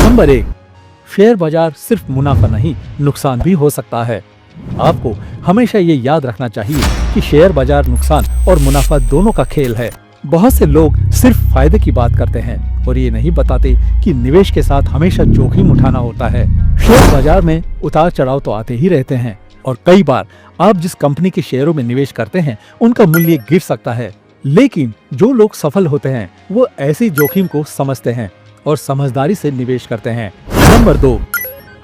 Number 1, share बाजार सिर्फ मुनाफा नहीं, नुकसान भी हो सकता है। आपको हमेशा ये याद रखना चाहिए कि शेयर बाजार नुकसान और मुनाफा दोनों का खेल है। बहुत से लोग सिर्फ फायदे की बात करते हैं और ये नहीं बताते कि निवेश के साथ हमेशा जोखिम उठाना होता है। शेयर बाजार में उतार चढ़ाव तो आते ही रहते हैं और कई बार आप जिस कंपनी के शेयरों में निवेश करते हैं उनका मूल्य गिर सकता है। लेकिन जो लोग सफल होते हैं वो ऐसी जोखिम को समझते हैं और समझदारी से निवेश करते हैं। नंबर 2,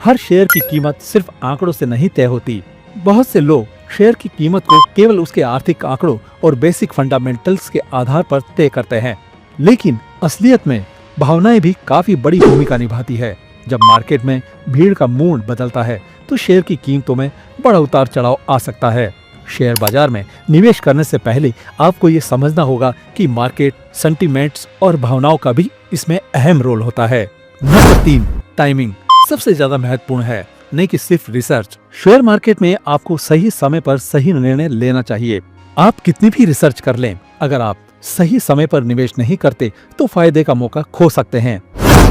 हर शेयर की कीमत सिर्फ आंकड़ों से नहीं तय होती। बहुत से लोग शेयर की कीमत को केवल उसके आर्थिक आंकड़ों और बेसिक फंडामेंटल्स के आधार पर तय करते हैं, लेकिन असलियत में भावनाएं भी काफी बड़ी भूमिका निभाती है। जब मार्केट में भीड़ का मूड बदलता है तो शेयर की कीमतों में बड़ा उतार चढ़ाव आ सकता है। शेयर बाजार में निवेश करने से पहले आपको ये समझना होगा कि मार्केट सेंटिमेंट्स और भावनाओं का भी इसमें अहम रोल होता है। नंबर 3, टाइमिंग सबसे ज्यादा महत्वपूर्ण है, नहीं कि सिर्फ रिसर्च। शेयर मार्केट में आपको सही समय पर सही निर्णय लेना चाहिए। आप कितनी भी रिसर्च कर लें, अगर आप सही समय पर निवेश नहीं करते तो फायदे का मौका खो सकते हैं।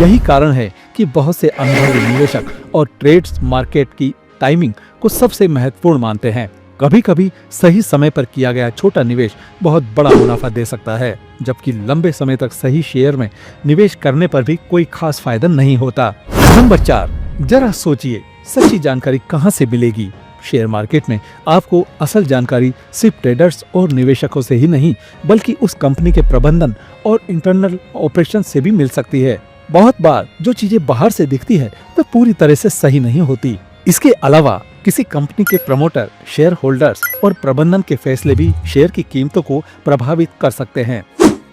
यही कारण है कि बहुत से अनुभवी निवेशक और ट्रेड्स मार्केट की टाइमिंग को सबसे महत्वपूर्ण मानते हैं। कभी कभी सही समय पर किया गया छोटा निवेश बहुत बड़ा मुनाफा दे सकता है, जबकि लंबे समय तक सही शेयर में निवेश करने पर भी कोई खास फायदा नहीं होता। नंबर 4, जरा सोचिए, सच्ची जानकारी कहां से मिलेगी? शेयर मार्केट में आपको असल जानकारी सिर्फ ट्रेडर्स और निवेशकों से ही नहीं, बल्कि उस कंपनी के प्रबंधन और इंटरनल ऑपरेशन से भी मिल सकती है। बहुत बार जो चीजें बाहर से दिखती है वो पूरी तरह से सही नहीं होती। इसके अलावा किसी कंपनी के प्रमोटर, शेयर होल्डर्स और प्रबंधन के फैसले भी शेयर की कीमतों को प्रभावित कर सकते हैं।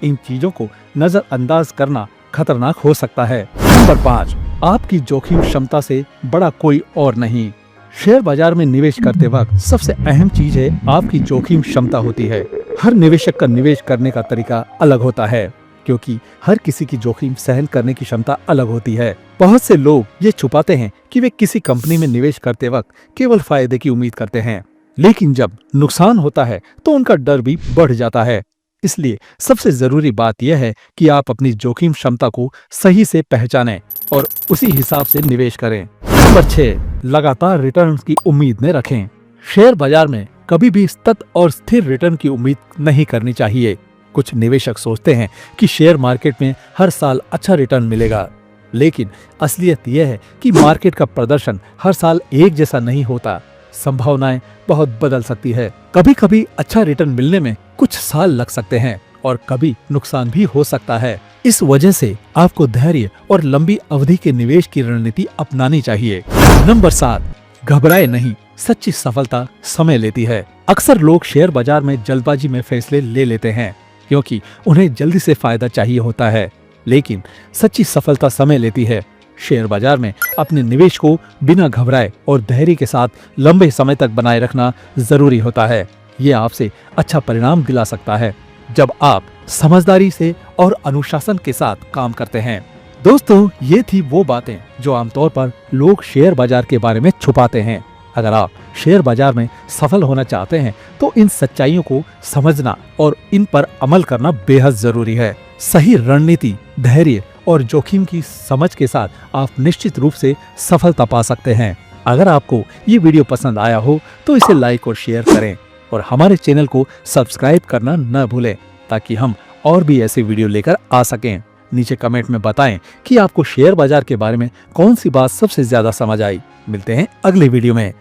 इन चीजों को नजरअंदाज करना खतरनाक हो सकता है। नंबर 5, आपकी जोखिम क्षमता से बड़ा कोई और नहीं। शेयर बाजार में निवेश करते वक्त सबसे अहम चीज है आपकी जोखिम क्षमता होती है। हर निवेशक का निवेश करने का तरीका अलग होता है, क्योंकि हर किसी की जोखिम सहन करने की क्षमता अलग होती है। बहुत से लोग ये छुपाते हैं कि वे किसी कंपनी में निवेश करते वक्त केवल फायदे की उम्मीद करते हैं, लेकिन जब नुकसान होता है तो उनका डर भी बढ़ जाता है। इसलिए सबसे जरूरी बात यह है कि आप अपनी जोखिम क्षमता को सही से पहचानें और उसी हिसाब से निवेश करें। नंबर 6, लगातार रिटर्न की उम्मीद न रखें। शेयर बाजार में कभी भी सतत और स्थिर रिटर्न की उम्मीद नहीं करनी चाहिए। कुछ निवेशक सोचते हैं कि शेयर मार्केट में हर साल अच्छा रिटर्न मिलेगा, लेकिन असलियत यह है कि मार्केट का प्रदर्शन हर साल एक जैसा नहीं होता। संभावनाएं बहुत बदल सकती है। कभी कभी अच्छा रिटर्न मिलने में कुछ साल लग सकते हैं और कभी नुकसान भी हो सकता है। इस वजह से आपको धैर्य और लंबी अवधि के निवेश की रणनीति अपनानी चाहिए। नंबर 7, घबराए नहीं, सच्ची सफलता समय लेती है। अक्सर लोग शेयर बाजार में जल्दबाजी में फैसले ले लेते हैं क्योंकि उन्हें जल्दी से फायदा चाहिए होता है, लेकिन सच्ची सफलता समय लेती है। शेयर बाजार में अपने निवेश को बिना घबराए और धैर्य के साथ लंबे समय तक बनाए रखना जरूरी होता है। ये आपसे अच्छा परिणाम दिला सकता है जब आप समझदारी से और अनुशासन के साथ काम करते हैं। दोस्तों, ये थी वो बातें जो आमतौर पर लोग शेयर बाजार के बारे में छुपाते हैं। अगर आप शेयर बाजार में सफल होना चाहते हैं तो इन सच्चाइयों को समझना और इन पर अमल करना बेहद जरूरी है। सही रणनीति, धैर्य और जोखिम की समझ के साथ आप निश्चित रूप से सफलता पा सकते हैं। अगर आपको ये वीडियो पसंद आया हो तो इसे लाइक और शेयर करें और हमारे चैनल को सब्सक्राइब करना न भूलें, ताकि हम और भी ऐसे वीडियो लेकर आ सकें। नीचे कमेंट में बताएं कि आपको शेयर बाजार के बारे में कौन सी बात सबसे ज्यादा समझ आई। मिलते हैं अगले वीडियो में।